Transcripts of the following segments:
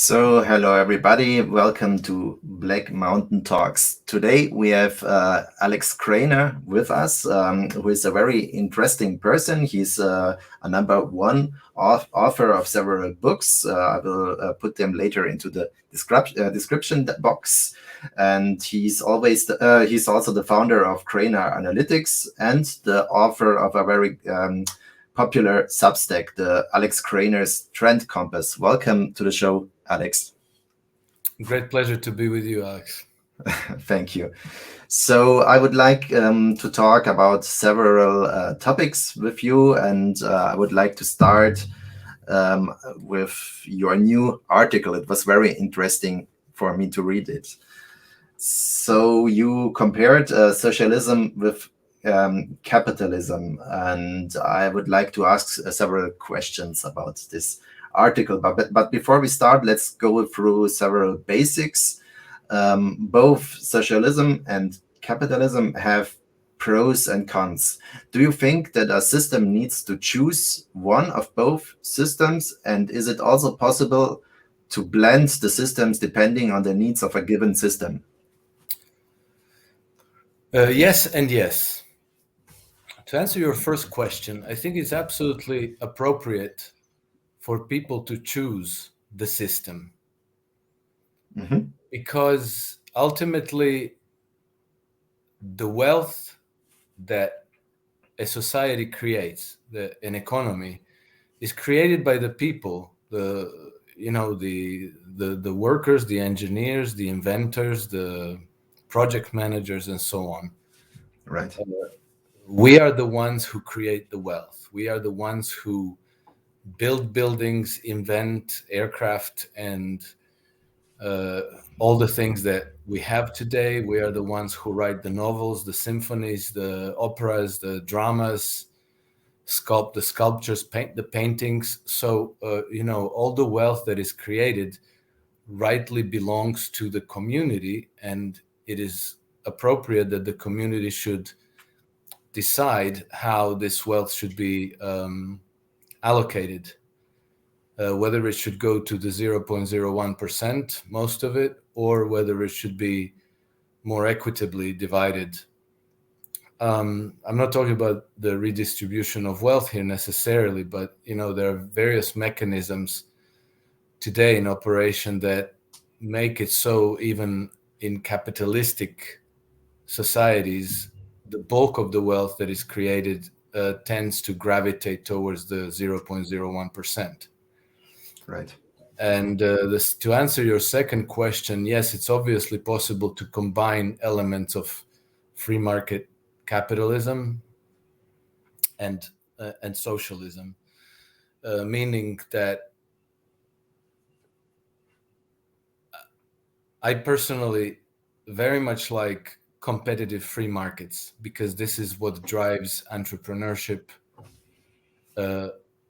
So, hello everybody. Welcome to Black Mountain Talks. Today we have Alex Krainer with us, who is a very interesting person. He's a number one author of several books. I will put them later into the description box. And he's he's also the founder of Krainer Analytics and the author of a very popular Substack, the Alex Krainer's Trend Compass. Welcome to the show, Alex. Great pleasure to be with you, Alex. Thank you. So I would like to talk about several topics with you, and I would like to start with your new article. It was very interesting for me to read it. So you compared socialism with capitalism, and I would like to ask several questions about this article. But before we start, let's go through several basics. Both socialism and capitalism have pros and cons. Do you think that a system needs to choose one of both systems? And is it also possible to blend the systems depending on the needs of a given system? Yes and yes. To answer your first question, I think it's absolutely appropriate for people to choose the system. Mm-hmm. Because ultimately, the wealth that a society creates, an economy, is created by the people, the workers, the engineers, the inventors, the project managers, and so on. Right. We are the ones who create the wealth. We are the ones who build buildings, invent aircraft, and all the things that we have today. We are the ones who write the novels, the symphonies, the operas, the dramas, sculpt the sculptures, paint the paintings. So, all the wealth that is created rightly belongs to the community, and it is appropriate that the community should decide how this wealth should be allocated, whether it should go to the 0.01%, most of it, or whether it should be more equitably divided. I'm not talking about the redistribution of wealth here necessarily, but there are various mechanisms today in operation that make it so even in capitalistic societies, the bulk of the wealth that is created tends to gravitate towards the 0.01%. Right. And to answer your second question, yes, it's obviously possible to combine elements of free market capitalism and socialism, meaning that I personally very much like competitive free markets, because this is what drives entrepreneurship,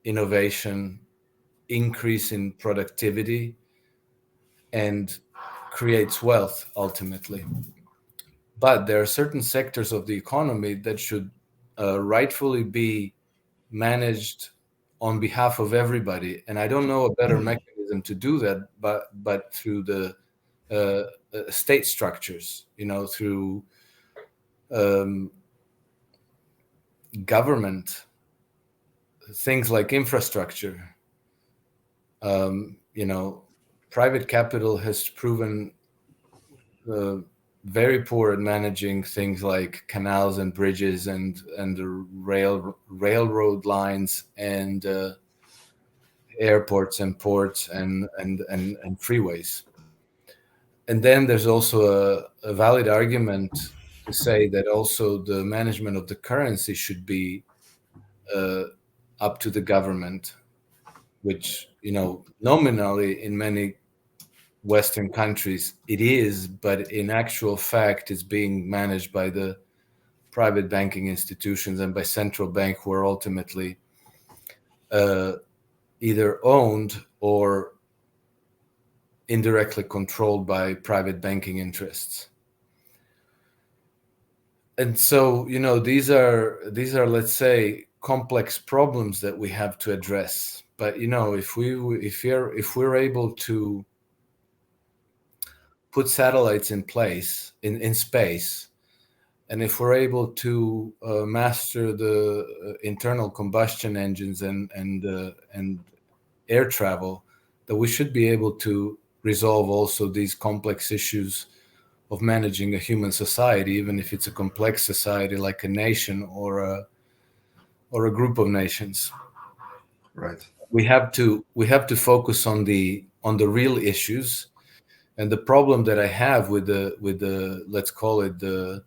innovation, increase in productivity, and creates wealth ultimately. But there are certain sectors of the economy that should rightfully be managed on behalf of everybody. And I don't know a better mechanism to do that, but through the state structures, through government, things like infrastructure. Private capital has proven very poor at managing things like canals and bridges and the railroad lines and airports and ports and freeways. And then there's also a valid argument to say that also the management of the currency should be up to the government, which, nominally in many Western countries it is, but in actual fact it's being managed by the private banking institutions and by central bank, who are ultimately either owned or indirectly controlled by private banking interests. And so, these are, let's say, complex problems that we have to address. But if we're able to put satellites in place in space, and if we're able to master the internal combustion engines and air travel, that we should be able to resolve also these complex issues of managing a human society, even if it's a complex society like a nation or a group of nations. Right. We have to focus on the real issues. And the problem that I have with the let's call it the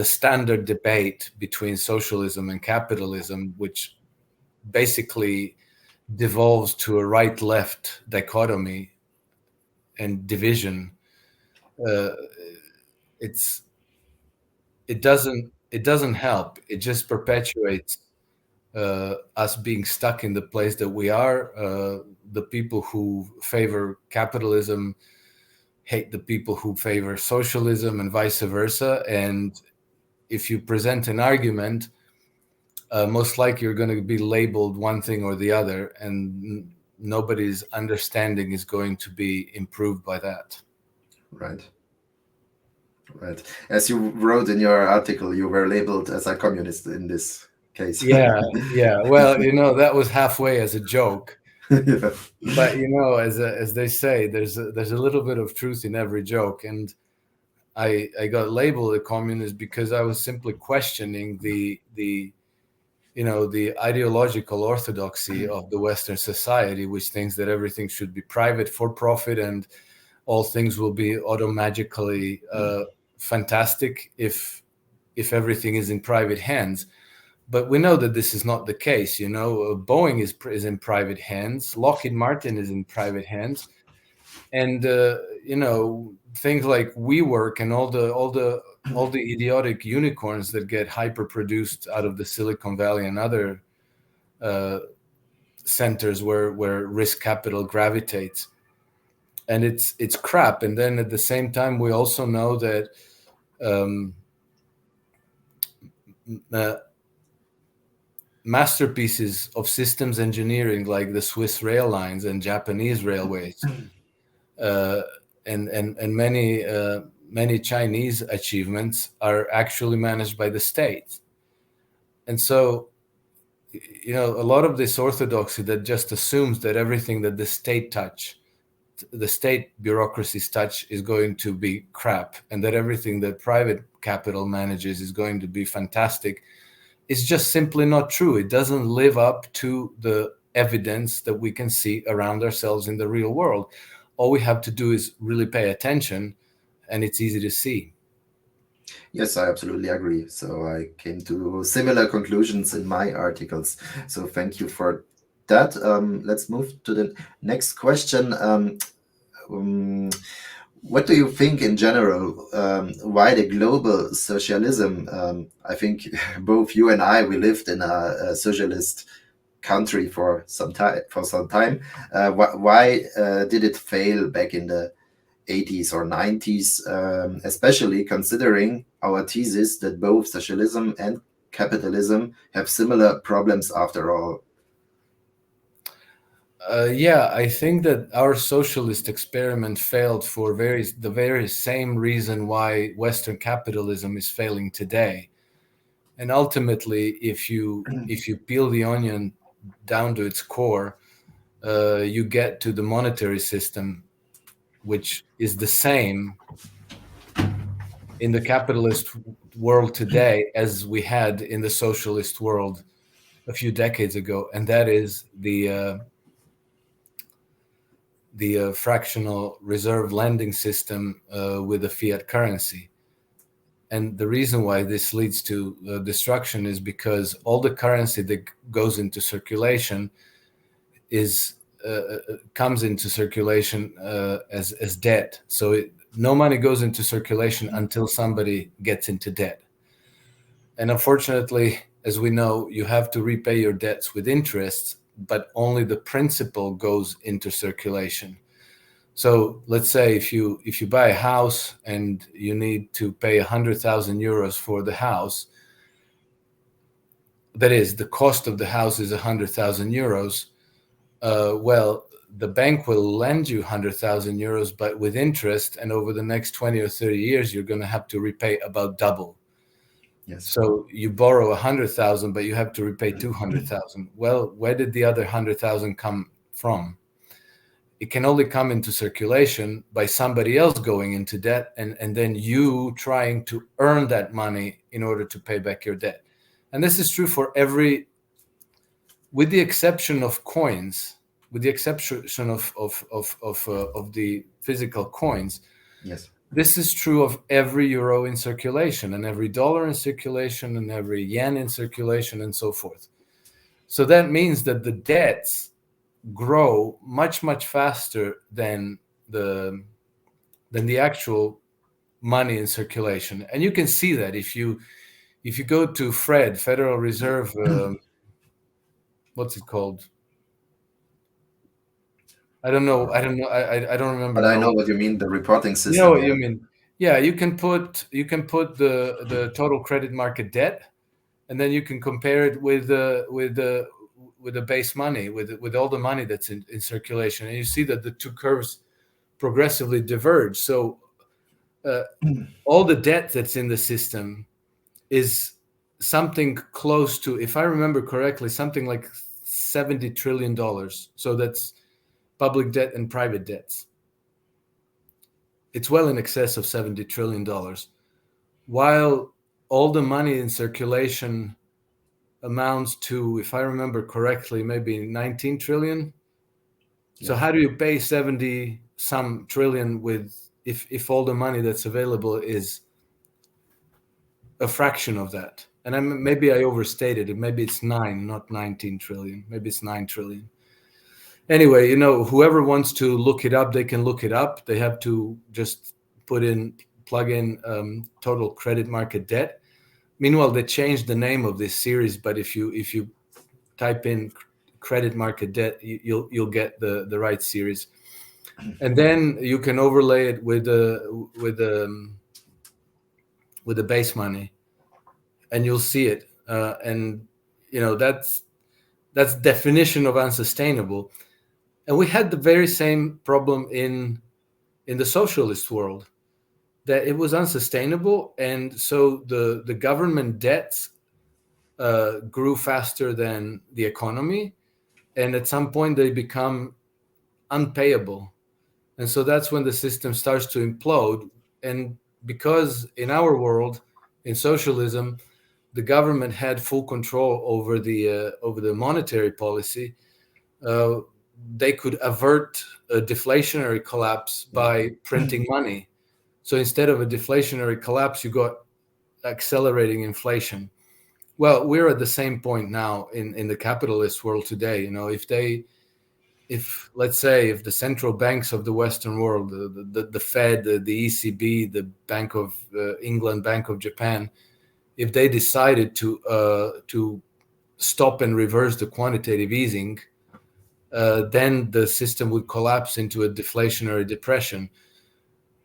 standard debate between socialism and capitalism, which basically devolves to a right-left dichotomy and division, uh, it doesn't help. It just perpetuates us being stuck in the place that we are. The people who favor capitalism hate the people who favor socialism, and vice versa. And if you present an argument, most likely you're going to be labeled one thing or the other, and nobody's understanding is going to be improved by that. Right. Right. As you wrote in your article, you were labeled as a communist in this case. Yeah. Well, that was halfway as a joke. Yeah. But as they say, there's a little bit of truth in every joke, and I got labeled a communist because I was simply questioning the ideological orthodoxy of the Western society, which thinks that everything should be private, for profit, and all things will be automatically fantastic if everything is in private hands. But we know that this is not the case. Boeing is in private hands. Lockheed Martin is in private hands, and things like WeWork and all the idiotic unicorns that get hyper produced out of the Silicon Valley and other centers where risk capital gravitates, and it's crap. And then at the same time, we also know that masterpieces of systems engineering like the Swiss rail lines and Japanese railways and many Chinese achievements are actually managed by the state. And so a lot of this orthodoxy that just assumes that everything that the state bureaucracies touch is going to be crap, and that everything that private capital manages is going to be fantastic, is just simply not true. It doesn't live up to the evidence that we can see around ourselves in the real world. All we have to do is really pay attention, and it's easy to see. Yes, I absolutely agree. So I came to similar conclusions in my articles. So thank you for that. Let's move to the next question. What do you think in general? Why the global socialism? I think both you and I, we lived in a socialist country for some time. Why did it fail back in the 80s or 90s, especially considering our thesis that both socialism and capitalism have similar problems after all? I think that our socialist experiment failed for the very same reason why Western capitalism is failing today. And ultimately, if you peel the onion down to its core, you get to the monetary system, which is the same in the capitalist world today as we had in the socialist world a few decades ago, and that is the fractional reserve lending system with a fiat currency. And the reason why this leads to destruction is because all the currency that goes into circulation comes into circulation as debt. So no money goes into circulation until somebody gets into debt. And unfortunately, as we know, you have to repay your debts with interest, but only the principal goes into circulation. So let's say if you buy a house and you need to pay 100,000 euros for the house, that is, the cost of the house is 100,000 euros. Well, the bank will lend you 100,000 euros, but with interest, and over the next 20 or 30 years, you're going to have to repay about double. Yes. So you borrow 100,000, but you have to repay 200,000. Well, where did the other 100,000 come from? It can only come into circulation by somebody else going into debt, and then you trying to earn that money in order to pay back your debt. And this is true for every, with the exception of coins, with the exception of the physical coins. Yes. This is true of every euro in circulation, and every dollar in circulation, and every yen in circulation, and so forth. So that means that the debts grow much, much faster than the actual money in circulation. And you can see that if you go to Federal Reserve, what's it called? I don't know. I don't remember. But I know what you mean, the reporting system. You know what you mean? Yeah, you can put the total credit market debt, and then you can compare it with the base money, with all the money that's in circulation, and you see that the two curves progressively diverge. So all the debt that's in the system is something close to, if I remember correctly, something like $70 trillion. So that's public debt and private debts. It's well in excess of $70 trillion. While all the money in circulation amounts to, if I remember correctly, maybe 19 trillion. So how do you pay 70 some trillion with, if all the money that's available is a fraction of that? And maybe I overstated it. Maybe it's 9, not 19 trillion. Maybe it's 9 trillion. Anyway, whoever wants to look it up, they can look it up. They have to just plug in total credit market debt. Meanwhile, they changed the name of this series, but if you type in credit market debt, you'll get the right series, and then you can overlay it with the base money, and you'll see it. And that's definition of unsustainable. And we had the very same problem in the socialist world, that it was unsustainable, and so the government debts grew faster than the economy, and at some point they become unpayable, and so that's when the system starts to implode. And because in our world, in socialism, the government had full control over the monetary policy, they could avert a deflationary collapse by printing money. So instead of a deflationary collapse, you got accelerating inflation. Well, we're at the same point now in the capitalist world today. If let's say if the central banks of the Western world, the Fed, the ECB, the Bank of England, Bank of Japan, if they decided to stop and reverse the quantitative easing, then the system would collapse into a deflationary depression.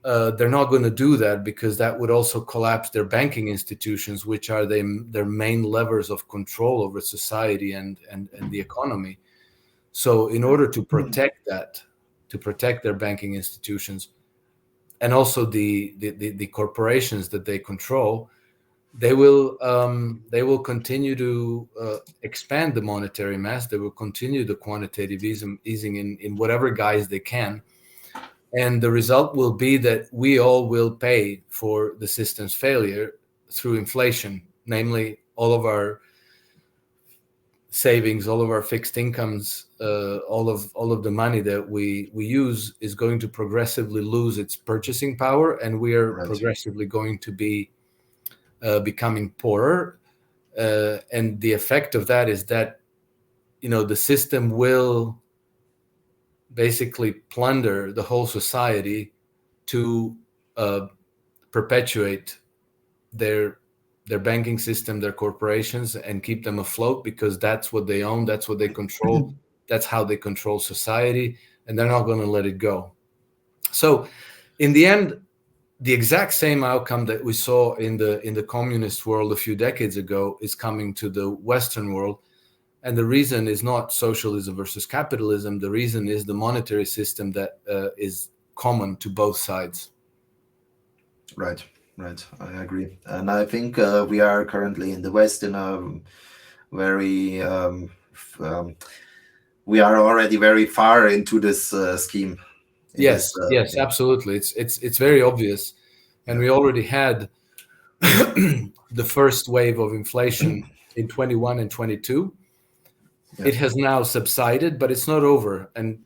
They're not going to do that, because that would also collapse their banking institutions, which are their main levers of control over society and the economy. So in order to protect their banking institutions, and also the corporations that they control, they will continue to expand the monetary mass. They will continue the quantitative easing in whatever guise they can. And the result will be that we all will pay for the system's failure through inflation, namely all of our savings, all of our fixed incomes, all of the money that we use is going to progressively lose its purchasing power, and we are progressively going to be becoming poorer. And the effect of that is that the system will basically plunder the whole society to perpetuate their banking system, their corporations, and keep them afloat, because that's what they own, that's what they control, that's how they control society, and they're not going to let it go. So in the end, the exact same outcome that we saw in the communist world a few decades ago is coming to the Western world. And the reason is not socialism versus capitalism. The reason is the monetary system that is common to both sides. Right, right. I agree. And I think we are currently in the West in a very, we are already very far into this scheme. In this, Yes, absolutely. It's very obvious. And we already had the first wave of inflation in 21 and 22. Yeah. It has now subsided, but it's not over. And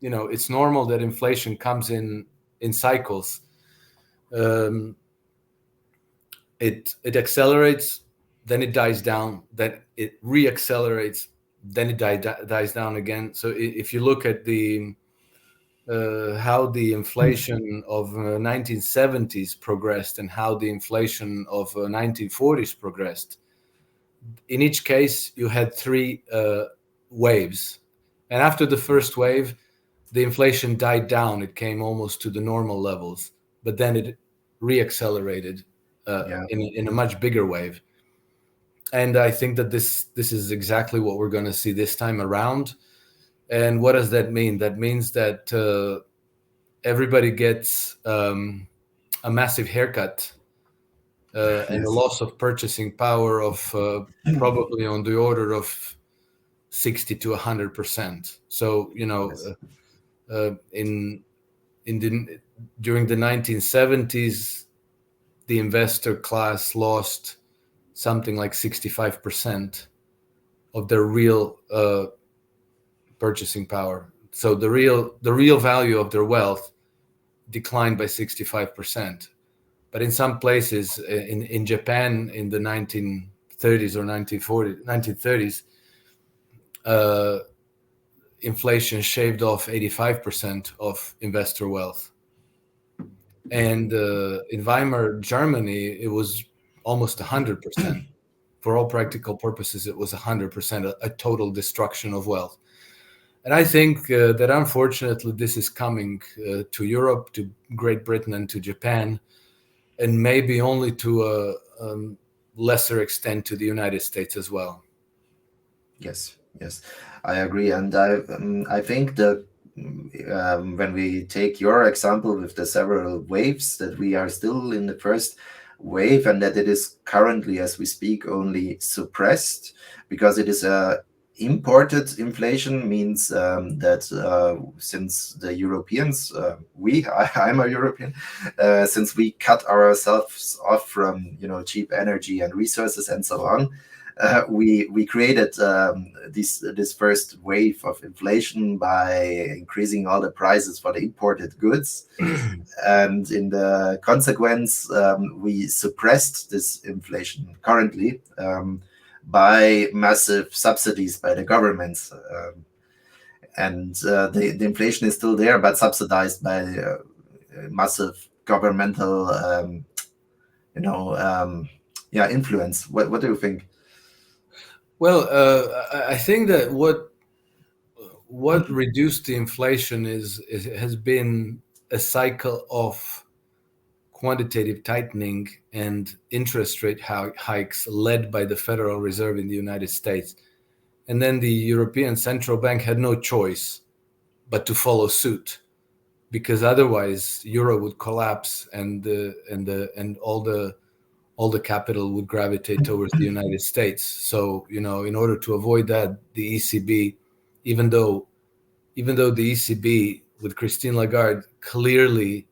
it's normal that inflation comes in cycles. It accelerates, then it dies down, then it reaccelerates, then it dies down again. So if you look at the how the inflation of 1970s progressed and how the inflation of 1940s progressed, in each case you had three waves, and after the first wave, the inflation died down. It came almost to the normal levels, but then it reaccelerated in a much bigger wave. And I think that this is exactly what we're going to see this time around. And what does that mean? That means that everybody gets a massive haircut and a loss of purchasing power of probably on the order of 60 to 100%. So during the 1970s, the investor class lost something like 65% of their real purchasing power. So the real value of their wealth declined by 65%. But in some places, in Japan in the 1930s or 1930s, inflation shaved off 85% of investor wealth. And in Weimar, Germany, it was almost 100%. For all practical purposes, it was 100%, a total destruction of wealth. And I think that unfortunately this is coming to Europe, to Great Britain, and to Japan, and maybe only to a lesser extent to the United States as well. Yes, I agree, and I think that when we take your example with the several waves, that we are still in the first wave, and that it is currently, as we speak, only suppressed because it is imported inflation. Means that since the Europeans, I'm a European, since we cut ourselves off from cheap energy and resources and so on. We created this first wave of inflation by increasing all the prices for the imported goods, and in the consequence, we suppressed this inflation currently by massive subsidies by the governments, and the inflation is still there, but subsidized by massive governmental, influence. What do you think? Well, I think that what reduced the inflation has been a cycle of quantitative tightening and interest rate hikes led by the Federal Reserve in the United States. And then the European Central Bank had no choice but to follow suit, because otherwise euro would collapse and all the capital would gravitate towards the United States. So, in order to avoid that, the ECB, even though the ECB with Christine Lagarde clearly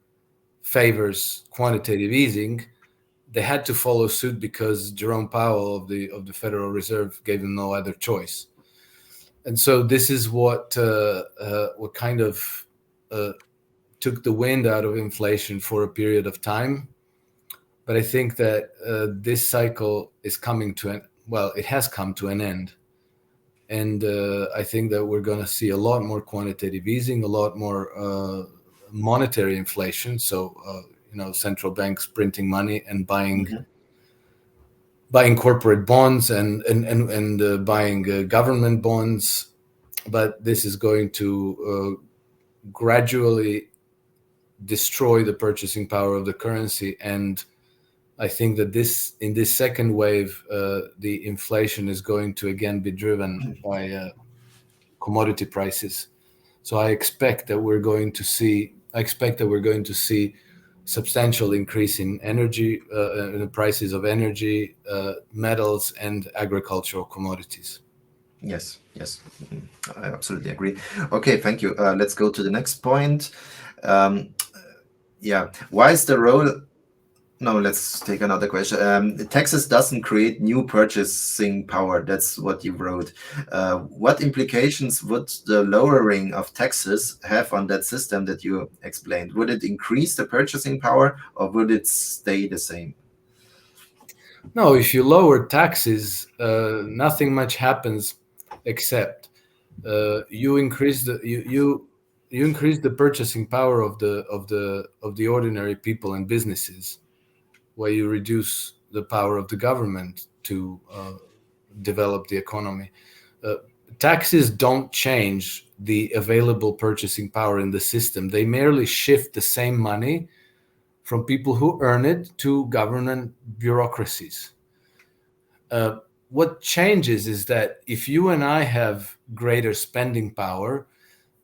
favors quantitative easing, they had to follow suit because Jerome Powell of the Federal Reserve gave them no other choice. And so this is what kind of took the wind out of inflation for a period of time. But I think that this cycle is coming to it has come to an end. And I think that we're going to see a lot more quantitative easing, a lot more monetary inflation. So, central banks printing money and buying corporate bonds and buying government bonds. But this is going to gradually destroy the purchasing power of the currency and I think that in this second wave, the inflation is going to again be driven by commodity prices. So I expect that we're going to see substantial increase in energy, in the prices of energy, metals, and agricultural commodities. Yes, yes, I absolutely agree. Okay, thank you. Let's go to the next point. Um, yeah, why is the role? No, let's take another question. Texas doesn't create new purchasing power. That's what you wrote. What implications would the lowering of taxes have on that system that you explained? Would it increase the purchasing power or would it stay the same? No, if you lower taxes, nothing much happens except you increase you increase the purchasing power of the ordinary people and businesses, where you reduce the power of the government to develop the economy. Uh, Taxes don't change the available purchasing power in the system. They merely shift the same money from people who earn it to government bureaucracies. What changes is that if you and I have greater spending power,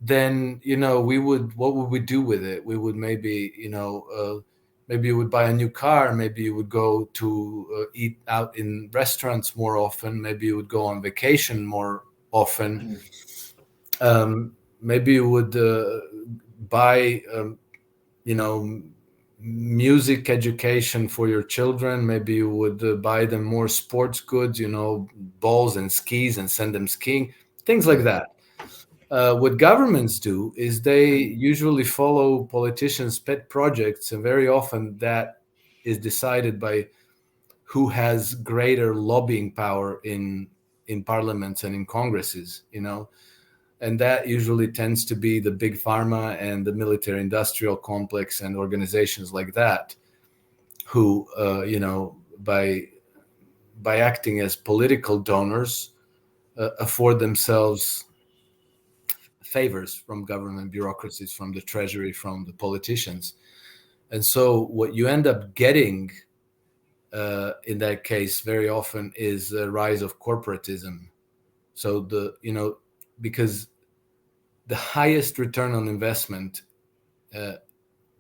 then what would we do with it? We would maybe maybe you would buy a new car, maybe you would go to eat out in restaurants more often, maybe you would go on vacation more often, maybe you would buy music education for your children, maybe you would buy them more sports goods, balls and skis, and send them skiing, things like that. What governments do is they usually follow politicians' pet projects, and very often that is decided by who has greater lobbying power in parliaments and in congresses, and that usually tends to be the big pharma and the military-industrial complex and organizations like that, who by acting as political donors afford themselves favors from government bureaucracies, from the treasury, from the politicians. And so what you end up getting in that case very often is the rise of corporatism. So because the highest return on investment that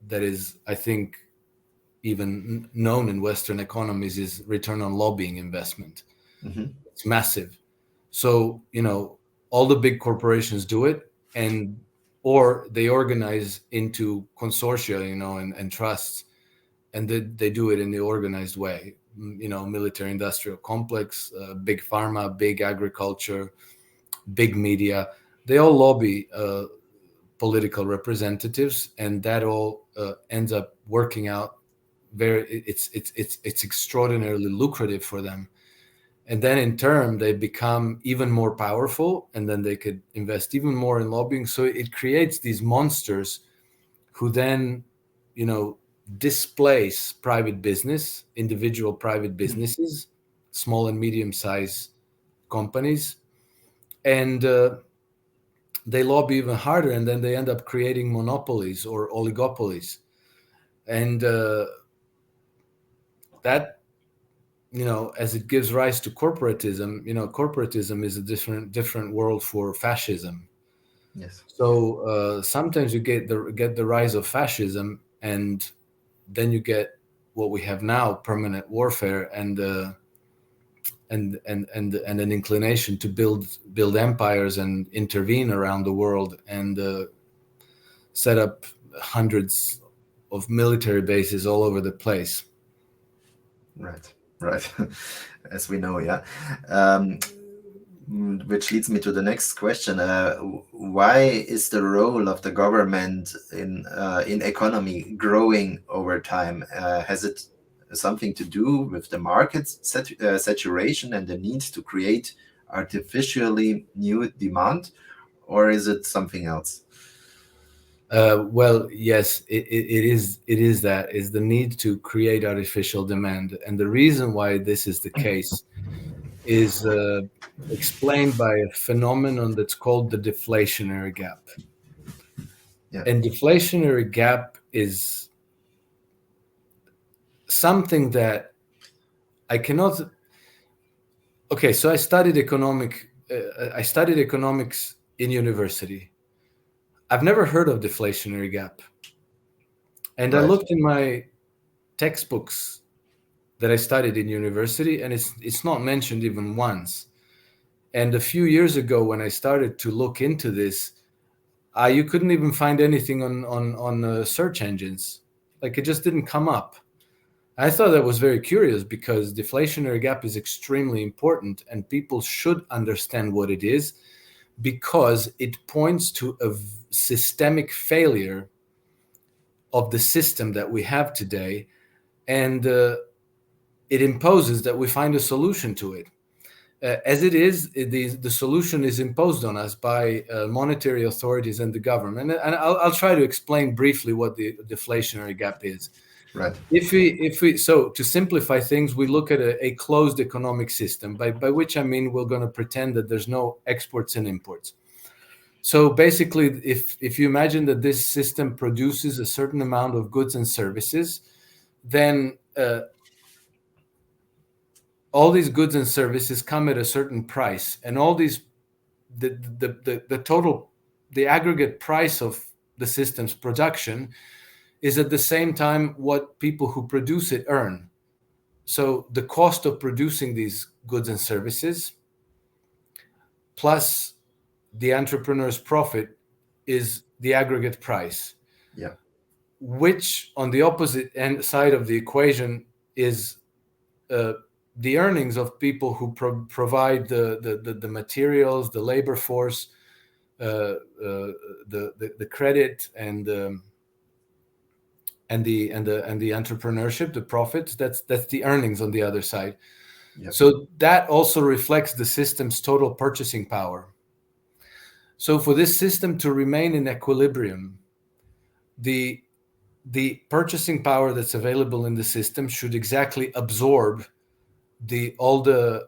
is, I think, even known in Western economies is return on lobbying investment. Mm-hmm. It's massive. So, all the big corporations do it, or they organize into consortia, and trusts, and they do it in the organized way. Military industrial complex, big pharma, big agriculture, big media, they all lobby political representatives, and that all ends up working out it's extraordinarily lucrative for them. And then in turn they become even more powerful, and then they could invest even more in lobbying. So it creates these monsters who then displace private business, individual private businesses, small and medium-sized companies, and they lobby even harder, and then they end up creating monopolies or oligopolies. And that, as it gives rise to corporatism, corporatism is a different world for fascism. Yes. So sometimes you get the rise of fascism, and then you get what we have now: permanent warfare, and an inclination to build empires and intervene around the world, and set up hundreds of military bases all over the place. Right, right. As we know, yeah. Um, which leads me to the next question. Why is the role of the government in economy growing over time? Has it something to do with the market saturation and the need to create artificially new demand, or is it something else? Well, yes, it is. It is the need to create artificial demand, and the reason why this is the case is explained by a phenomenon that's called the deflationary gap. Yeah. And deflationary gap is something that I cannot. Okay, so I studied economics in university. I've never heard of deflationary gap. And I Right. looked in my textbooks that I studied in university, and it's not mentioned even once. And a few years ago, when I started to look into this, you couldn't even find anything on search engines. Like, it just didn't come up. I thought that was very curious, because deflationary gap is extremely important, and people should understand what it is, because it points to a systemic failure of the system that we have today, and it imposes that we find a solution to it. As it is, the solution is imposed on us by monetary authorities and the government. And I'll try to explain briefly what the deflationary gap is. Right. So to simplify things, we look at a closed economic system, by which I mean we're going to pretend that there's no exports and imports. So basically, if you imagine that this system produces a certain amount of goods and services, then all these goods and services come at a certain price, and all these the aggregate price of the system's production is at the same time what people who produce it earn. So the cost of producing these goods and services plus the entrepreneur's profit is the aggregate price. Yeah. Which, on the opposite end side of the equation, is the earnings of people who provide the materials, the labor force, the credit, and the entrepreneurship, the profits. That's the earnings on the other side. Yep. So that also reflects the system's total purchasing power. So for this system to remain in equilibrium, the purchasing power that's available in the system should exactly absorb all the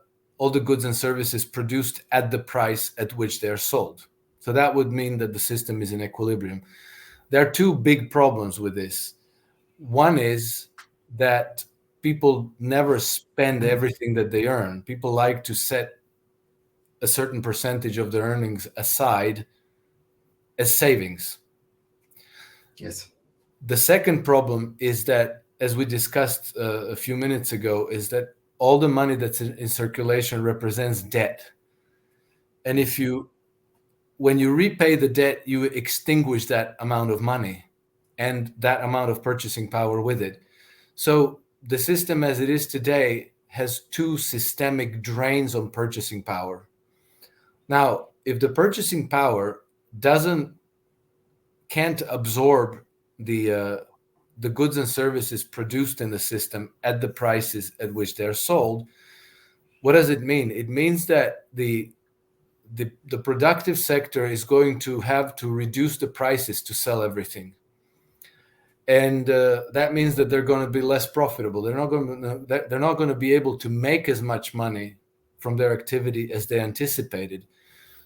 goods and services produced at the price at which they are sold. So that would mean that the system is in equilibrium. There are two big problems with this. One is that people never spend everything that they earn. People like to set a certain percentage of their earnings aside as savings. Yes. The second problem is that, as we discussed a few minutes ago, is that all the money that's in circulation represents debt. And when you repay the debt, you extinguish that amount of money and that amount of purchasing power with it. So the system as it is today has two systemic drains on purchasing power. Now, if the purchasing power can't absorb the goods and services produced in the system at the prices at which they're sold, what does it mean? It means that the productive sector is going to have to reduce the prices to sell everything. And that means that they're going to be less profitable. They're not going to be able to make as much money from their activity as they anticipated.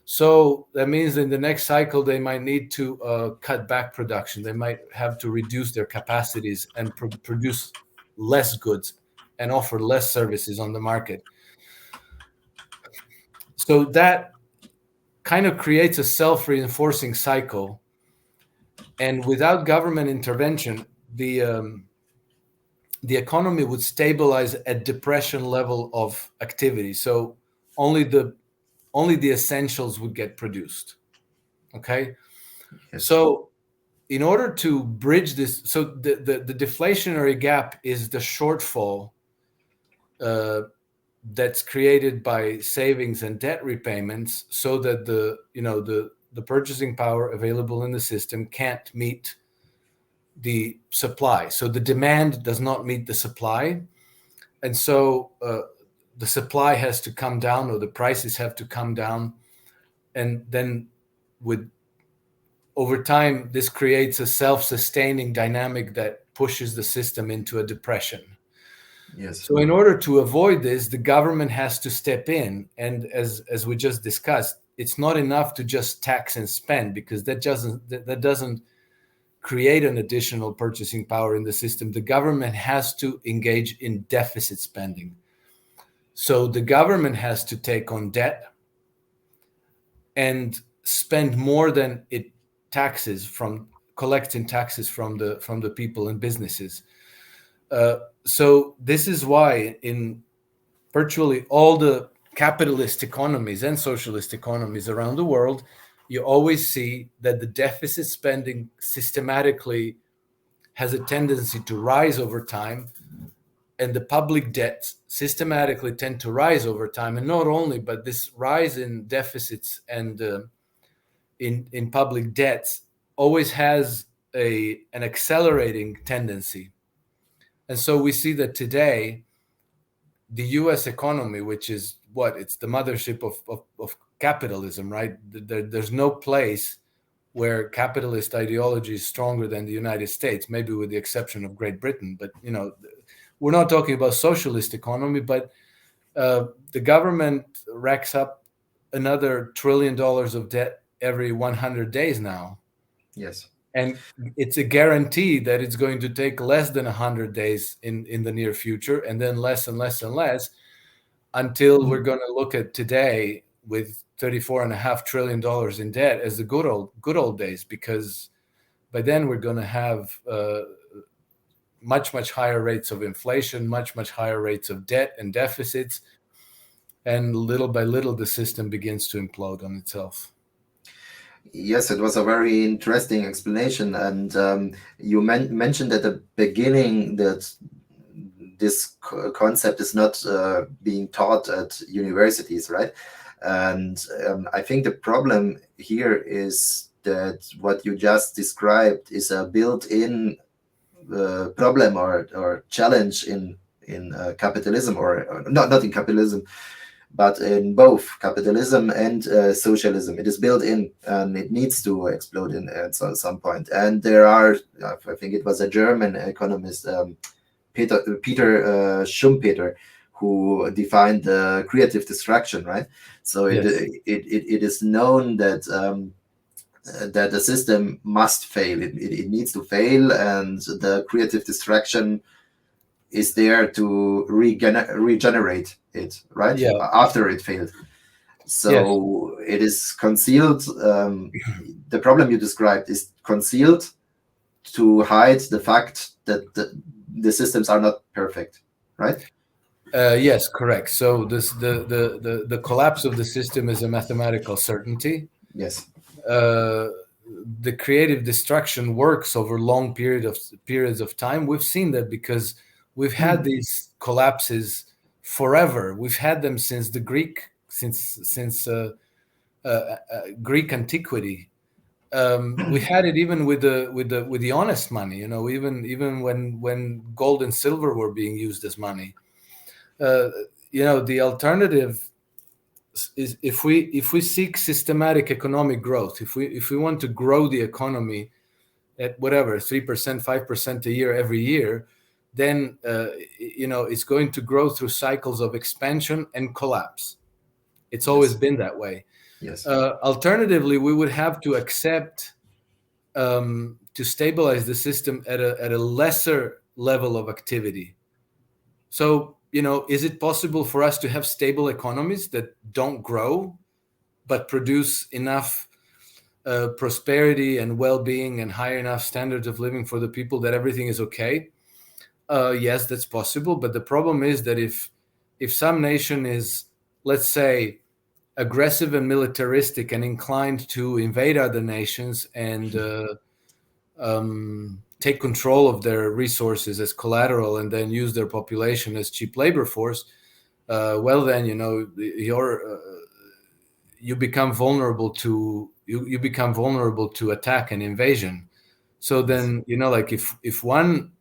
So that means in the next cycle, they might need to cut back production. They might have to reduce their capacities and produce less goods and offer less services on the market. So that kind of creates a self-reinforcing cycle. And without government intervention, the economy would stabilize at depression level of activity. So only the essentials would get produced. Okay. Yes. So in order to bridge this, so the deflationary gap is the shortfall that's created by savings and debt repayments, so that the purchasing power available in the system can't meet the supply. So the demand does not meet the supply. And so the supply has to come down, or the prices have to come down. And then over time, this creates a self-sustaining dynamic that pushes the system into a depression. Yes. So in order to avoid this, the government has to step in. And as we just discussed, it's not enough to just tax and spend, because that doesn't create an additional purchasing power in the system, the government has to engage in deficit spending. So the government has to take on debt and spend more than it collecting taxes from the people and businesses. So this is why in virtually all the capitalist economies and socialist economies around the world, you always see that the deficit spending systematically has a tendency to rise over time, and the public debts systematically tend to rise over time. And not only, but this rise in deficits and in public debts always has an accelerating tendency. And so we see that today, the US economy, which is it's the mothership of capitalism, right? There's no place where capitalist ideology is stronger than the United States, maybe with the exception of Great Britain. But, we're not talking about socialist economy, but the government racks up another $1 trillion of debt every 100 days now. Yes. And it's a guarantee that it's going to take less than 100 days in the near future, and then less and less and less, until we're going to look at today with $34.5 trillion in debt as the good old days, because by then we're going to have much higher rates of inflation, much higher rates of debt and deficits, and little by little the system begins to implode on itself. Yes, it was a very interesting explanation, and you mentioned at the beginning that this concept is not being taught at universities, right? And I think the problem here is that what you just described is a built-in problem or challenge in capitalism, or not in capitalism, but in both capitalism and socialism. It is built in, and it needs to explode in at some point. And there are, I think it was a German economist, Peter Schumpeter, who defined creative destruction, right? So Yes. it is known that that the system must fail. It needs to fail, and the creative destruction is there to regenerate it, right? Yeah. After it failed. So It is concealed. The problem you described is concealed to hide the fact that the systems are not perfect, right? Yes, correct. So the collapse of the system is a mathematical certainty. Yes. The creative destruction works over long periods of time. We've seen that because we've had these collapses forever. We've had them since the Greek antiquity. We had it even with the honest money. Even when gold and silver were being used as money. The alternative is if we seek systematic economic growth, if we want to grow the economy at whatever 3%, 5% a year every year, then it's going to grow through cycles of expansion and collapse. It's always been that way. Yes. Alternatively, we would have to accept to stabilize the system at a lesser level of activity. So, is it possible for us to have stable economies that don't grow, but produce enough prosperity and well-being and high enough standards of living for the people that everything is okay? Yes, that's possible. But the problem is that if some nation is, let's say, aggressive and militaristic and inclined to invade other nations and take control of their resources as collateral and then use their population as cheap labor force, well, then you become vulnerable to attack and invasion. So then like if one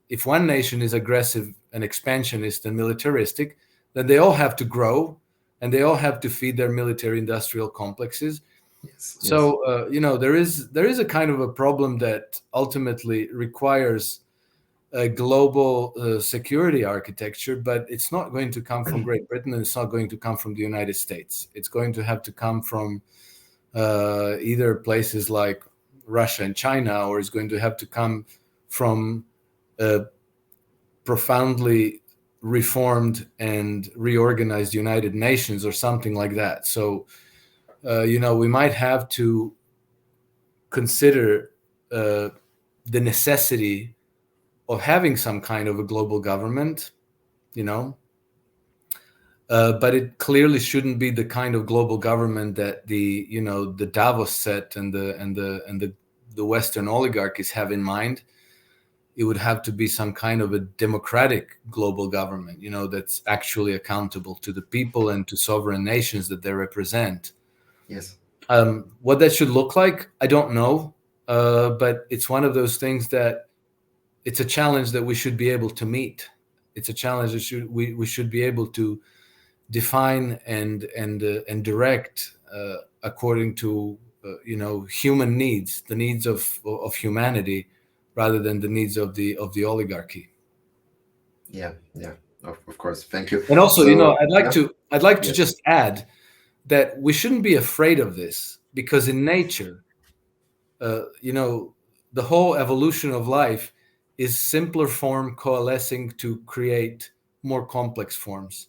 nation is aggressive and expansionist and militaristic, then they all have to grow and they all have to feed their military industrial complexes. Yes. So there is a kind of a problem that ultimately requires a global security architecture, but it's not going to come from Great Britain and it's not going to come from the United States. It's going to have to come from either places like Russia and China, or is going to have to come from a profoundly reformed and reorganized United Nations or something like that. So, we might have to consider the necessity of having some kind of a global government, but it clearly shouldn't be the kind of global government that the Davos set and the Western oligarchies have in mind. It would have to be some kind of a democratic global government, that's actually accountable to the people and to sovereign nations that they represent. Yes. What that should look like, I don't know, but it's one of those things that it's a challenge that we should be able to meet. It's a challenge that we should be able to define and direct according to human needs, the needs of humanity, rather than the needs of the oligarchy. Yeah, of course. Thank you. And also, So, I'd like to yes. just add that we shouldn't be afraid of this, because in nature, the whole evolution of life is simpler form coalescing to create more complex forms.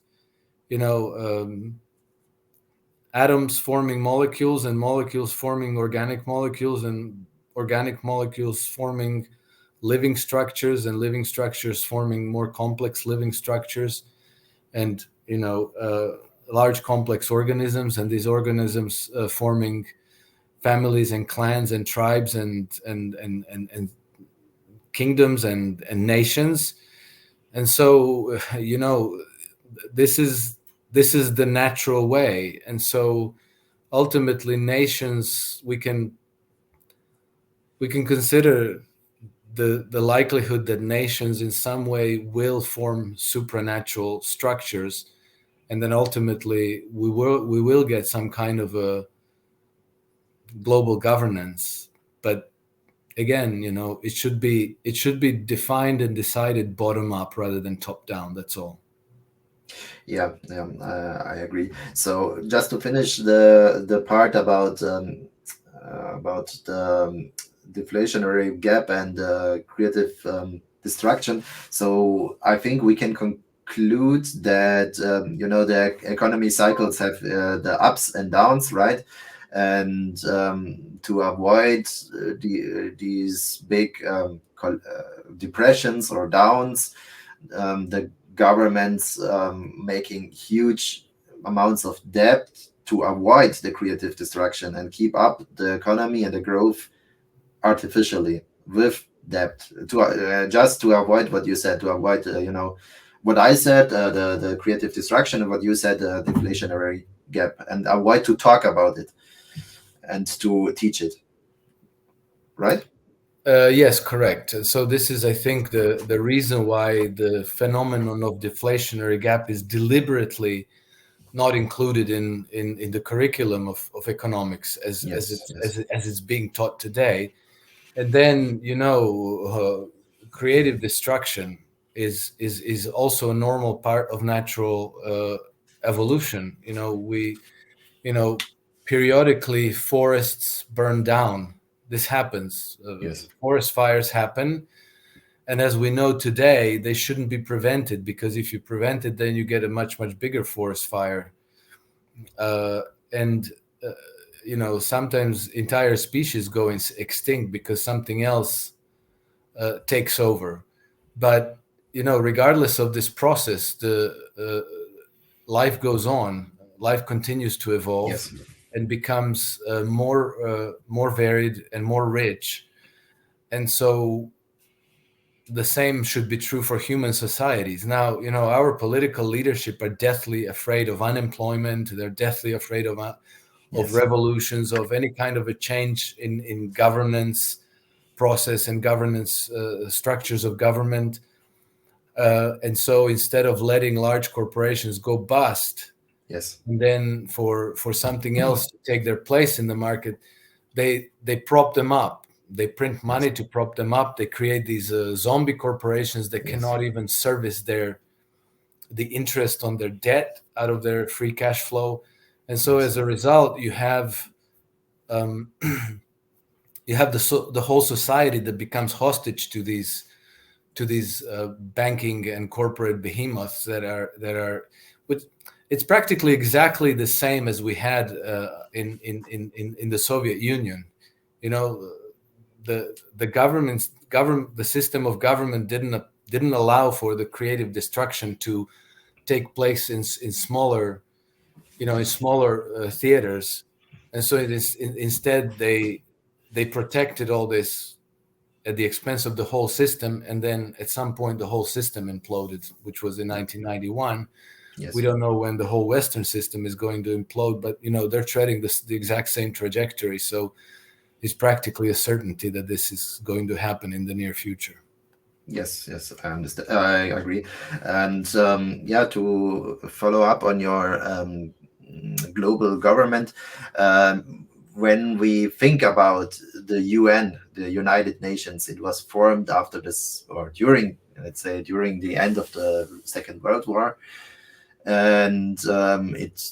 Atoms forming molecules, and molecules forming organic molecules, and organic molecules forming living structures, and living structures forming more complex living structures, and large complex organisms, and these organisms forming families and clans and tribes and kingdoms and nations. And so this is the natural way. And so ultimately nations, we can consider the likelihood that nations in some way will form supranatural structures, and then ultimately we will get some kind of a global governance. But again, it should be defined and decided bottom up rather than top down. That's all. Yeah, I agree. So just to finish the part about the deflationary gap and creative destruction. So I think we can conclude that the economy cycles have the ups and downs, right? And to avoid these big depressions or downs, the governments making huge amounts of debt to avoid the creative destruction and keep up the economy and the growth artificially with debt, to just to avoid what you said, to avoid what I said, the creative destruction, and what you said, the deflationary gap, and avoid to talk about it and to teach it, right? Yes, correct. So this is, I think, the reason why the phenomenon of deflationary gap is deliberately not included in the curriculum of economics as it's being taught today. And then creative destruction is also a normal part of natural evolution. Periodically forests burn down. This happens. Forest fires happen. And as we know today, they shouldn't be prevented, because if you prevent it, then you get a much, much bigger forest fire. Sometimes entire species go extinct because something else takes over. But, regardless of this process, the life goes on. Life continues to evolve and becomes more varied and more rich. And so the same should be true for human societies. Now, our political leadership are deathly afraid of unemployment. They're deathly afraid of revolutions, of any kind of a change in governance process and governance structures of government. And so instead of letting large corporations go bust, and then for something else to take their place in the market, they prop them up. They print money to prop them up. They create these zombie corporations that cannot even service the interest on their debt out of their free cash flow. And so as a result, you have you have the whole society that becomes hostage to these banking and corporate behemoths that are with. It's practically exactly the same as we had in the Soviet Union. You know, the system of government didn't allow for the creative destruction to take place in smaller, in smaller theaters, and so instead they protected all this at the expense of the whole system, and then at some point the whole system imploded, which was in 1991. We Yes. don't know when the whole Western system is going to implode, but they're treading the exact same trajectory. So it's practically a certainty that this is going to happen in the near future. Yes, yes, I understand. I agree. And yeah, to follow up on your global government, when we think about the UN, the United Nations, it was formed after this, or during, let's say, during the end of the Second World War, and it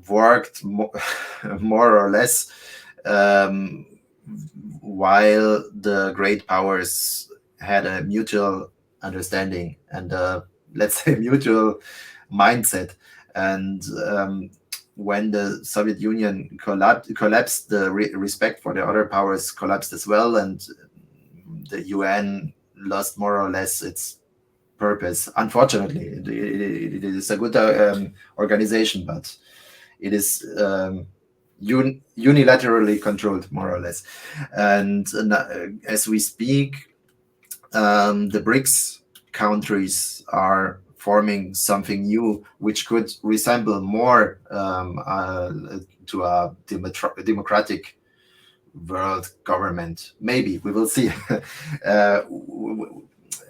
worked more or less um, while the great powers had a mutual understanding and let's say mutual mindset. And when the Soviet Union collapsed, the respect for the other powers collapsed as well, and the UN lost more or less its purpose. Unfortunately, it is a good organization, but it is unilaterally controlled, more or less. And as we speak, the BRICS countries are forming something new, which could resemble more to a democratic world government. Maybe we will see.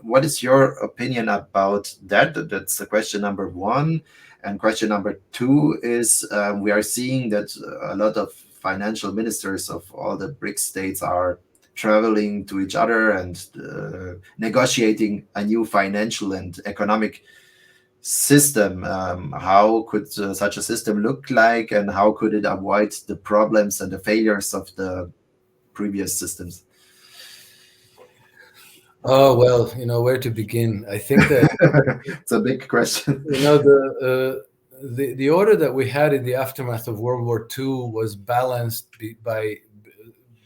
What is your opinion about that? That's question number one. And question number two is we are seeing that a lot of financial ministers of all the BRICS states are traveling to each other and negotiating a new financial and economic system. How could such a system look like, and how could it avoid the problems and the failures of the previous systems? Oh well, where to begin? I think that It's a big question. the order that we had in the aftermath of World War II was balanced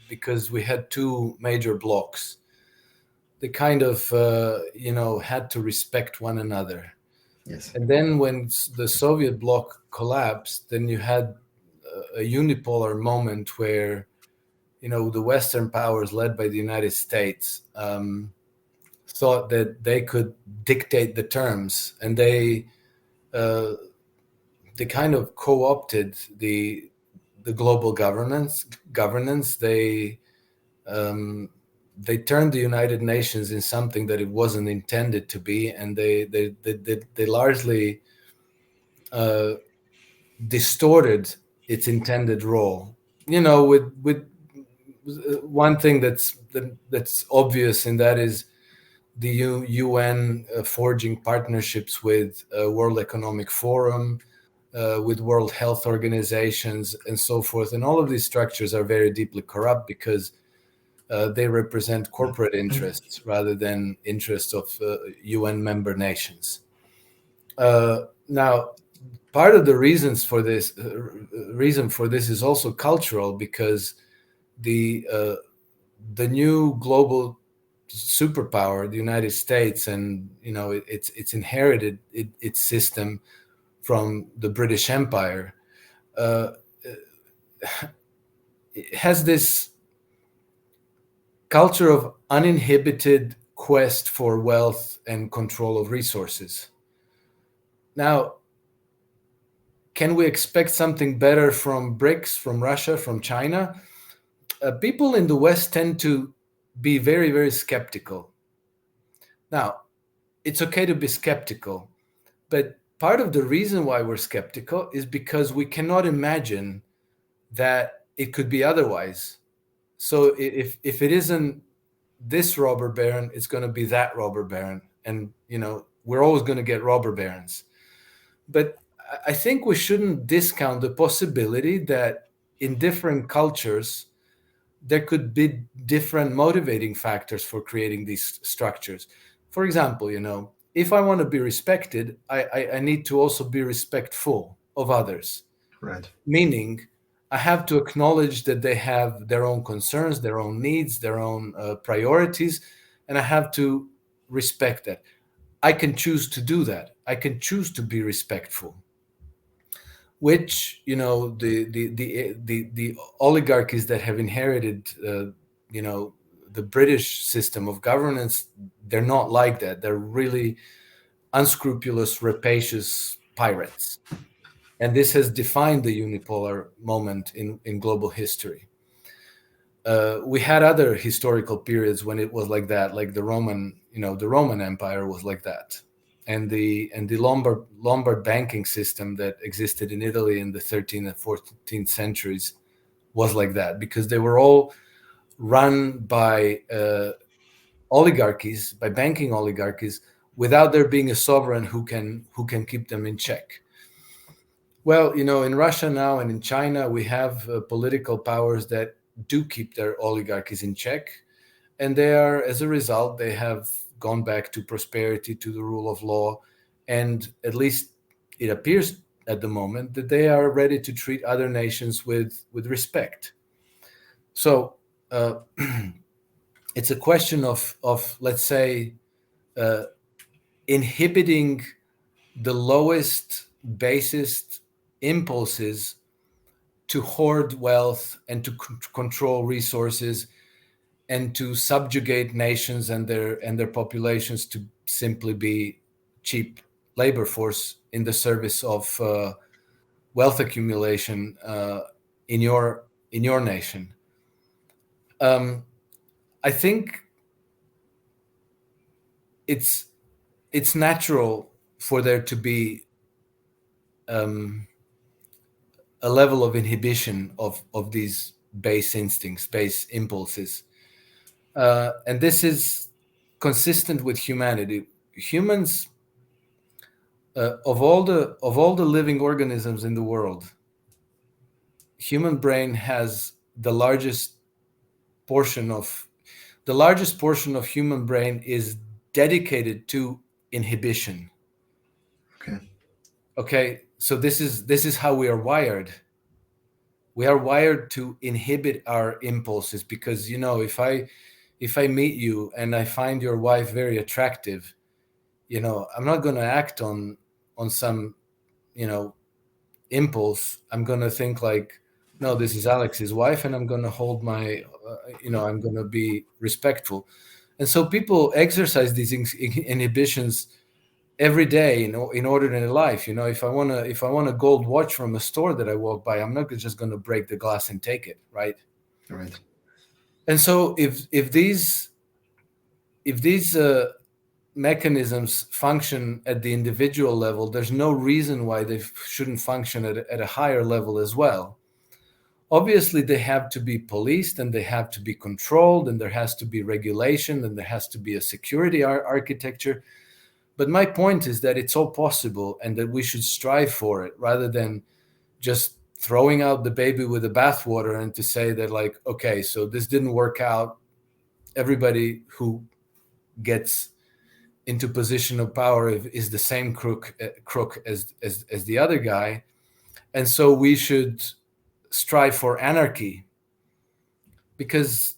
because we had two major blocks. They kind of had to respect one another. Yes. And then when the Soviet bloc collapsed, then you had a unipolar moment where the Western powers, led by the United States, thought that they could dictate the terms, and they kind of co-opted the global governance. They turned the United Nations in something that it wasn't intended to be, and they largely distorted its intended role. With one thing that's obvious, and that is the UN forging partnerships with World Economic Forum, with World Health Organizations, and so forth. And all of these structures are very deeply corrupt because they represent corporate interests rather than interests of UN member nations. Now, part of the reason for this is also cultural, because the new global superpower, the United States, and it's inherited its system from the British Empire. It has this culture of uninhibited quest for wealth and control of resources. Now, can we expect something better from BRICS, from Russia, from China? People in the West tend to be very, very skeptical. Now, it's okay to be skeptical, but part of the reason why we're skeptical is because we cannot imagine that it could be otherwise. So if it isn't this robber baron, it's going to be that robber baron, and we're always going to get robber barons. But I think we shouldn't discount the possibility that in different cultures, there could be different motivating factors for creating these structures. For example, if I want to be respected, I need to also be respectful of others. Right. Meaning, I have to acknowledge that they have their own concerns, their own needs, their own priorities, and I have to respect that. I can choose to do that. I can choose to be respectful, which the oligarchies that have inherited the British system of governance, they're not like that. They're really unscrupulous, rapacious pirates. And this has defined the unipolar moment in global history. We had other historical periods when it was like that, like the Roman Empire was like that, and the Lombard banking system that existed in Italy in the 13th and 14th centuries was like that, because they were all run by oligarchies, by banking oligarchies, without there being a sovereign who can keep them in check. Well, in Russia now and in China, we have political powers that do keep their oligarchies in check. And as a result, they have gone back to prosperity, to the rule of law. And at least it appears at the moment that they are ready to treat other nations with respect. So it's a question of let's say, inhibiting the lowest, basest impulses to hoard wealth and to control resources and to subjugate nations and their populations to simply be cheap labor force in the service of wealth accumulation in your nation. I think it's natural for there to be a level of inhibition of these base instincts, base impulses. And this is consistent with humanity. Humans, of all the living organisms in the world, human brain has the largest portion of human brain is dedicated to inhibition. Okay, so this is how we are wired. We are wired to inhibit our impulses, because if I meet you and I find your wife very attractive, I'm not going to act on some impulse. I'm going to think like, no, this is Alex's wife, and I'm going to hold my I'm going to be respectful. And so people exercise these inhibitions every day in ordinary life. If I want a gold watch from a store that I walk by, I'm not just going to break the glass and take it, right? And so if these mechanisms function at the individual level, there's no reason why they shouldn't function at a higher level as well. Obviously, they have to be policed, and they have to be controlled, and there has to be regulation, and there has to be a security architecture. But my point is that it's all possible, and that we should strive for it, rather than just throwing out the baby with the bathwater and to say that, like, okay, so this didn't work out. Everybody who gets into position of power is the same crook as the other guy, and so we should strive for anarchy. Because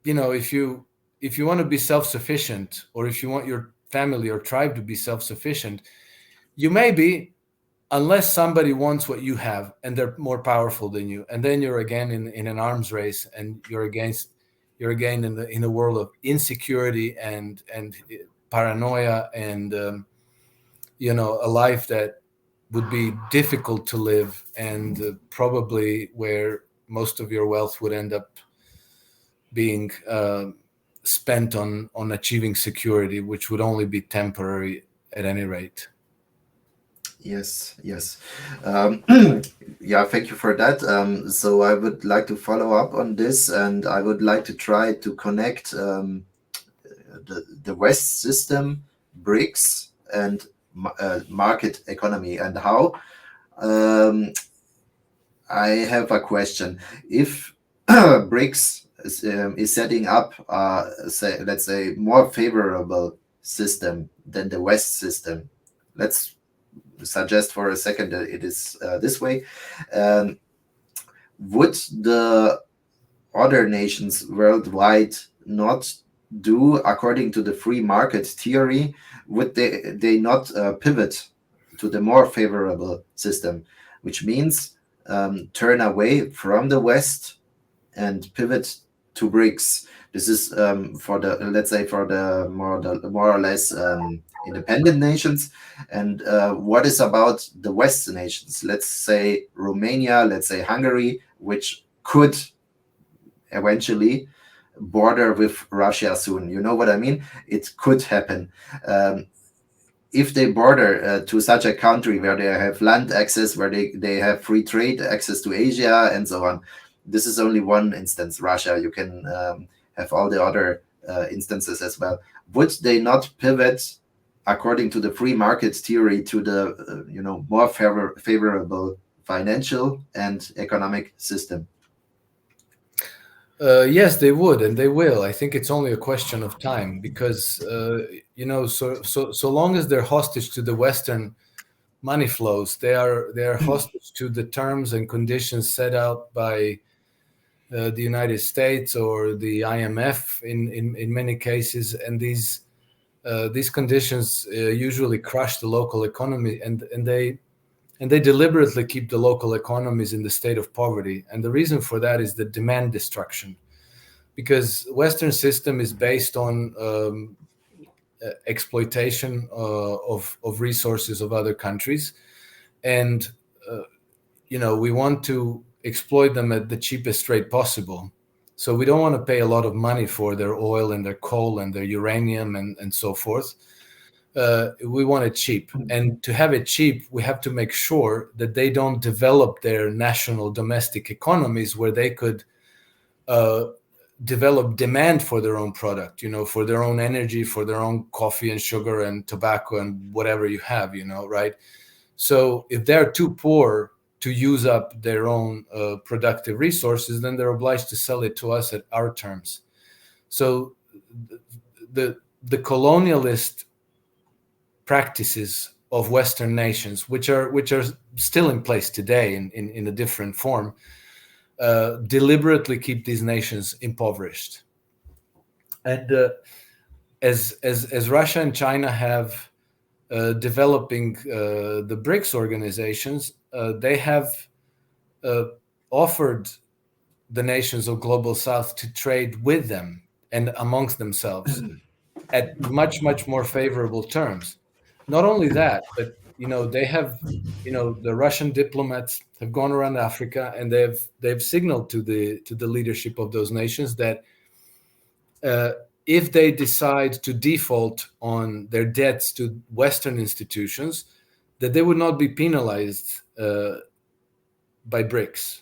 if you want to be self-sufficient, or if you want your family or tribe to be self-sufficient, you may be, unless somebody wants what you have and they're more powerful than you, and then you're again in an arms race, and you're again in the world of insecurity and paranoia, and a life that would be difficult to live, and probably where most of your wealth would end up being spent on achieving security, which would only be temporary at any rate. Yes. Yeah, thank you for that. So I would like to follow up on this, and I would like to try to connect the West system, Brics, and market economy, and how. I have a question. If BRICS is setting up, let's say, more favorable system than the West system. Let's suggest for a second that it is this way. Um, would the other nations worldwide not do according to the free market theory? Would they not pivot to the more favorable system, which means turn away from the West and pivot to BRICS? This is for the, let's say, for the more or less independent nations. And what is about the West nations? Let's say Romania, let's say Hungary, which could eventually border with Russia soon. You know what I mean? It could happen. If they border to such a country where they have land access, where they have free trade access to Asia and so on. This is only one instance, Russia. You can have all the other instances as well. Would they not pivot according to the free market theory to the more favorable financial and economic system? Yes, they would, and they will. I think it's only a question of time because so long as they're hostage to the Western money flows, they are hostage to the terms and conditions set out by the United States or the IMF in many cases, and these conditions usually crush the local economy, and they deliberately keep the local economies in the state of poverty. And the reason for that is the demand destruction, because Western system is based on exploitation of resources of other countries, and we want to exploit them at the cheapest rate possible. So we don't want to pay a lot of money for their oil and their coal and their uranium and so forth. We want it cheap. And to have it cheap, we have to make sure that they don't develop their national domestic economies where they could develop demand for their own product, for their own energy, for their own coffee and sugar and tobacco and whatever you have, right? So if they're too poor to use up their own productive resources, then they're obliged to sell it to us at our terms. So the colonialist practices of Western nations, which are still in place today in a different form, deliberately keep these nations impoverished. And as Russia and China have developing the BRICS organizations, they have offered the nations of Global South to trade with them and amongst themselves at much, much more favorable terms. Not only that, but they have, the Russian diplomats have gone around Africa and they've signaled to the leadership of those nations that if they decide to default on their debts to Western institutions, that they would not be penalized by BRICS.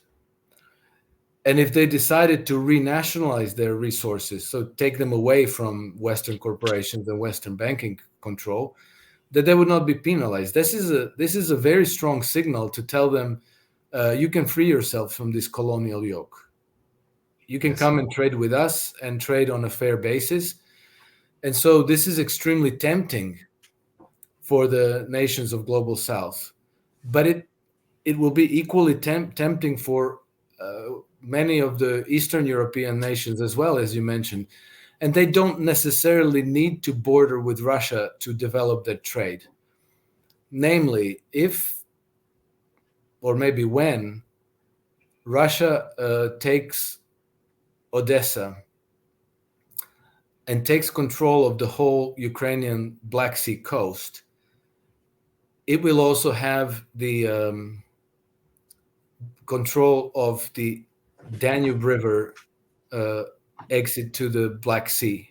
And if they decided to renationalize their resources, so take them away from Western corporations and Western banking control, that they would not be penalized. This is a very strong signal to tell them, you can free yourself from this colonial yoke. You can come and trade with us and trade on a fair basis. And so this is extremely tempting for the nations of Global South. But it will be equally tempting for many of the Eastern European nations as well, as you mentioned. And they don't necessarily need to border with Russia to develop that trade. Namely, if, or maybe when, Russia takes Odessa and takes control of the whole Ukrainian Black Sea coast, it will also have the control of the Danube River exit to the Black Sea.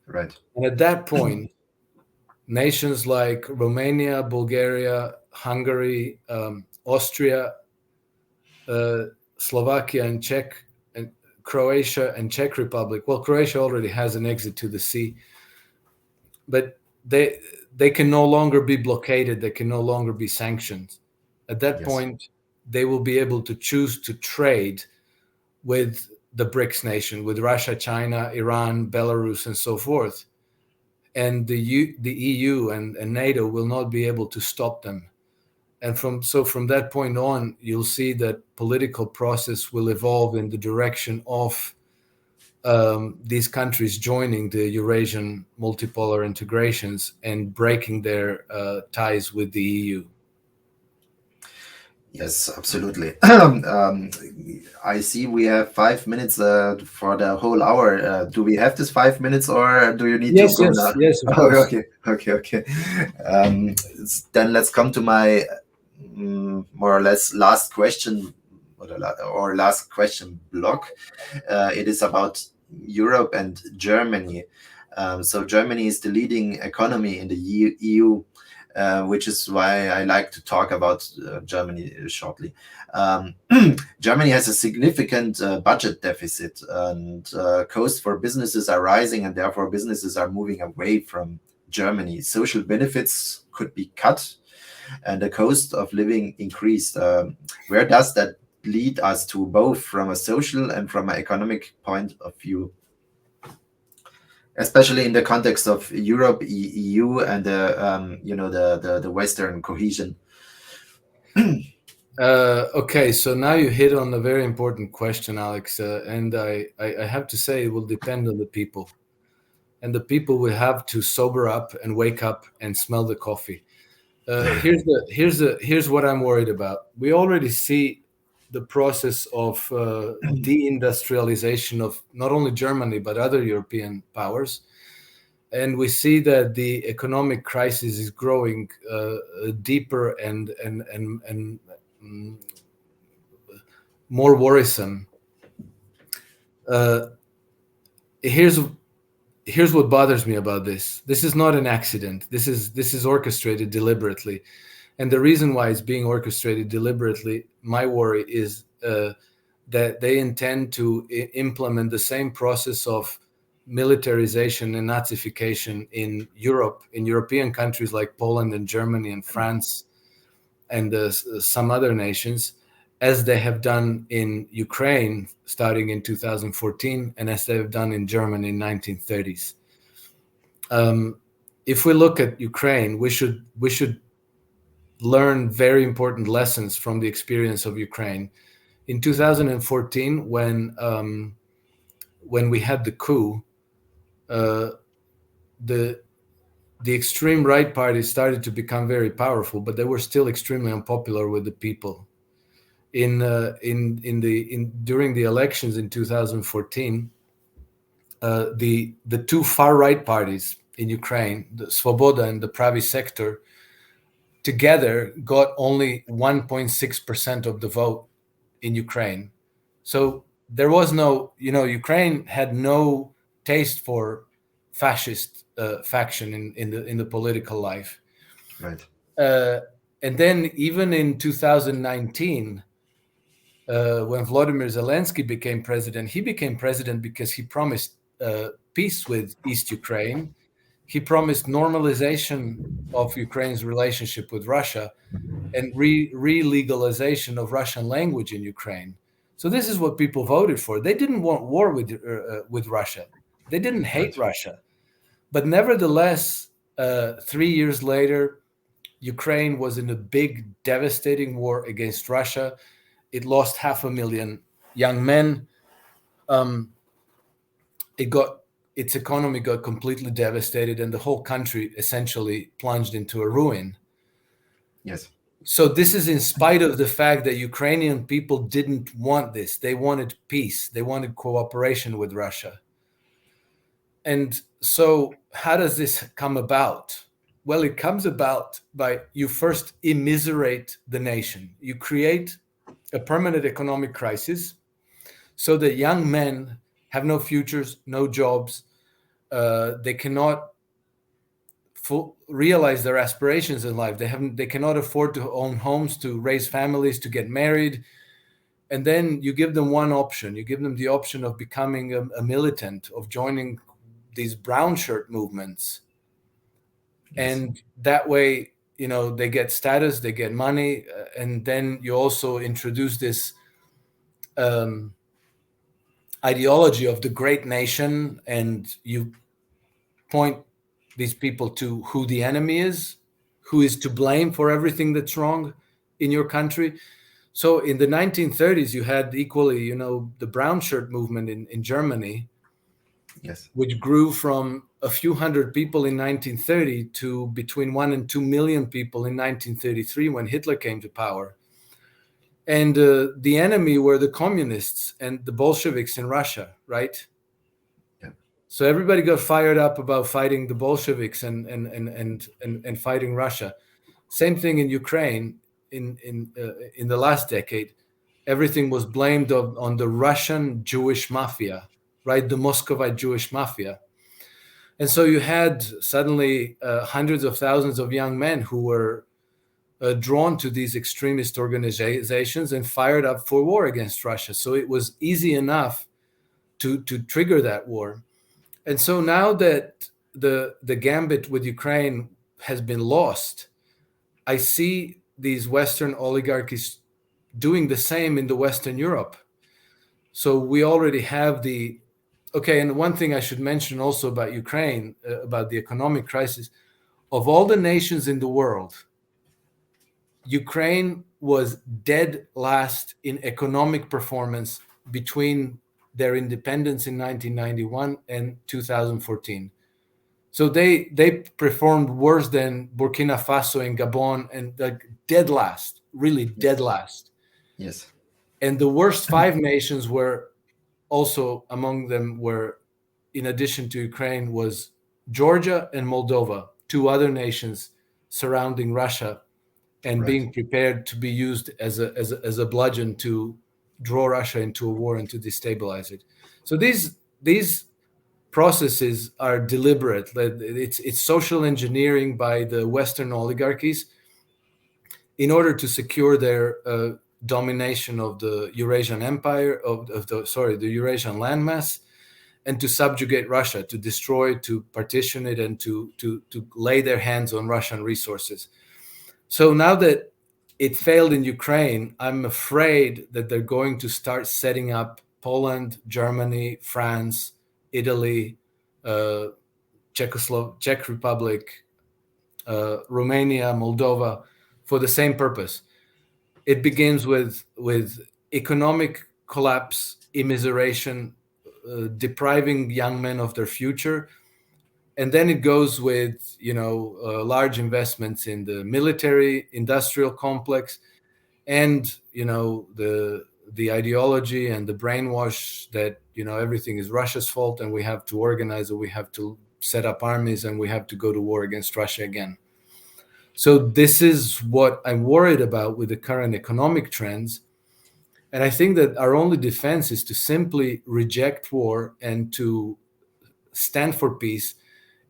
Right. And at that point, nations like Romania, Bulgaria, Hungary, Austria, Slovakia, and Croatia and Czech Republic. Well, Croatia already has an exit to the sea, but they can no longer be blockaded. They can no longer be sanctioned. At that point, they will be able to choose to trade with the Brics nation, with Russia, China, Iran, Belarus, and so forth. And the EU and NATO will not be able to stop them. And from that point on, you'll see that political process will evolve in the direction of these countries joining the Eurasian multipolar integrations and breaking their ties with the EU. Yes, absolutely. I see we have 5 minutes for the whole hour. Do we have this 5 minutes, or do you need to go now? Yes, of Oh, course. okay. Then let's come to my more or less last question, or last question block. It is about Europe and Germany. So Germany is the leading economy in the EU. Which is why I like to talk about Germany shortly. Germany has a significant budget deficit, and costs for businesses are rising, and therefore businesses are moving away from Germany. Social benefits could be cut, and the cost of living increased. Where does that lead us to, both from a social and from an economic point of view? Especially in the context of Europe, EU, and the Western cohesion. Okay, so now you hit on a very important question, Alex, and I have to say it will depend on the people, and the people will have to sober up and wake up and smell the coffee. Here's what I'm worried about. We already see the process of deindustrialization of not only Germany but other European powers, and we see that the economic crisis is growing deeper and more worrisome. Here's what bothers me about this. This is not an accident. This is orchestrated deliberately, and the reason why it's being orchestrated deliberately, my worry is that they intend to implement the same process of militarization and Nazification in Europe, in European countries like Poland and Germany and France and some other nations, as they have done in Ukraine starting in 2014 and as they have done in Germany in 1930s. If we look at Ukraine, we should learn very important lessons from the experience of Ukraine. In 2014, when we had the coup, the extreme right party started to become very powerful, but they were still extremely unpopular with the people. During the elections in 2014, the two far right parties in Ukraine, the Svoboda and the Pravi Sector, together got only 1.6% of the vote in Ukraine. So there was no, Ukraine had no taste for fascist faction in the political life. Right. And then even in 2019, when Volodymyr Zelensky became president, he became president because he promised peace with East Ukraine. He promised normalization of Ukraine's relationship with Russia and re-legalization of Russian language in Ukraine. So this is what people voted for. They didn't want war with Russia. They didn't hate Russia. But nevertheless, 3 years later, Ukraine was in a big, devastating war against Russia. It lost 500,000 young men. Its economy got completely devastated, and the whole country essentially plunged into a ruin. Yes. So this is in spite of the fact that Ukrainian people didn't want this. They wanted peace. They wanted cooperation with Russia. And so how does this come about? Well, it comes about by you first immiserate the nation. You create a permanent economic crisis so that young men have no futures, no jobs. They cannot realize their aspirations in life. They cannot afford to own homes, to raise families, to get married. And then you give them one option. You give them the option of becoming a militant, of joining these brown shirt movements. Yes. And that way, they get status, they get money. And then you also introduce this ideology of the great nation, and you point these people to who the enemy is, who is to blame for everything that's wrong in your country. So in the 1930s, you had equally, the brown shirt movement in Germany, Yes. which grew from a few hundred people in 1930 to between 1 and 2 million people in 1933 when Hitler came to power. And the enemy were the communists and the Bolsheviks in Russia, right? Yeah. So everybody got fired up about fighting the Bolsheviks and fighting Russia. Same thing in Ukraine in the last decade. Everything was blamed on the Russian Jewish mafia, right? The Muscovite Jewish mafia. And so you had suddenly hundreds of thousands of young men who were drawn to these extremist organizations and fired up for war against Russia. So it was easy enough to trigger that war. And so now that the gambit with Ukraine has been lost, I see these Western oligarchies doing the same in the Western Europe. So we already have okay, and one thing I should mention also about Ukraine, about the economic crisis, of all the nations in the world, Ukraine was dead last in economic performance between their independence in 1991 and 2014. So they performed worse than Burkina Faso and Gabon, and like dead last, really dead last. Yes. And the worst five nations were also among them were, in addition to Ukraine, was Georgia and Moldova, two other nations surrounding Russia and Right. being prepared to be used as a bludgeon to draw Russia into a war and to destabilize it. So these processes are deliberate. It's social engineering by the Western oligarchies in order to secure their domination of the Eurasian empire, the Eurasian landmass, and to subjugate Russia, to destroy, to partition it, and to lay their hands on Russian resources. So now that it failed in Ukraine, I'm afraid that they're going to start setting up Poland, Germany, France, Italy, Czech Republic, Romania, Moldova, for the same purpose. It begins with economic collapse, immiseration, depriving young men of their future, and then it goes with large investments in the military industrial complex, and the ideology and the brainwash that everything is Russia's fault and we have to organize, or we have to set up armies, and we have to go to war against Russia again. So this is what I'm worried about with the current economic trends. And I think that our only defense is to simply reject war and to stand for peace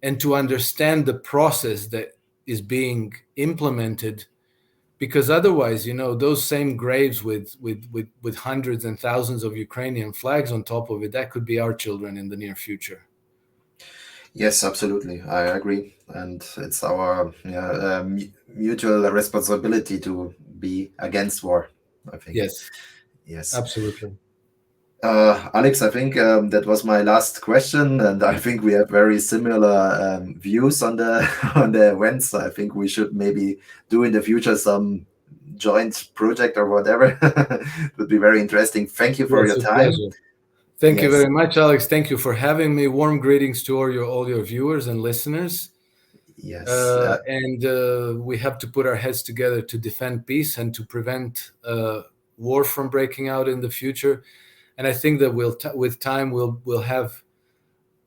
and to understand the process that is being implemented, because otherwise, those same graves with hundreds and thousands of Ukrainian flags on top of it, that could be our children in the near future. Yes, absolutely. I agree. And it's our mutual responsibility to be against war, I think. Yes. Yes. Absolutely. Alex, I think that was my last question, and I think we have very similar views on the on the events. I think we should maybe do in the future some joint project or whatever. It would be very interesting. Thank you for your time. Pleasure. Thank you Yes. very much, Alex. Thank you for having me. Warm greetings to all your viewers and listeners. Yes. And we have to put our heads together to defend peace and to prevent war from breaking out in the future. And I think that with time, we'll have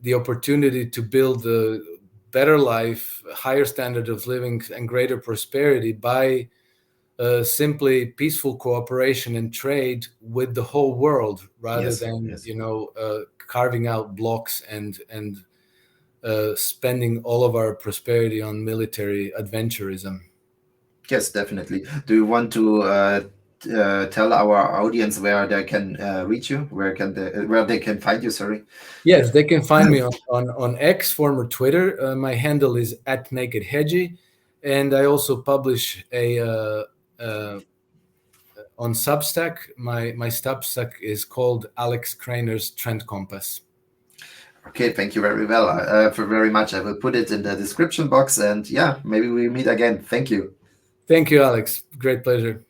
the opportunity to build a better life, a higher standard of living, and greater prosperity by simply peaceful cooperation and trade with the whole world, rather than carving out blocks and spending all of our prosperity on military adventurism. Yes, definitely. Do you want to tell our audience where they can reach you? Where they can find you? Sorry. Yes, they can find me on X, former Twitter. My handle is @nakedhedgy, and I also publish on Substack. My Substack is called Alex Krainer's Trend Compass. Okay, thank you very much. I will put it in the description box, and yeah, maybe we meet again. Thank you. Thank you, Alex. Great pleasure.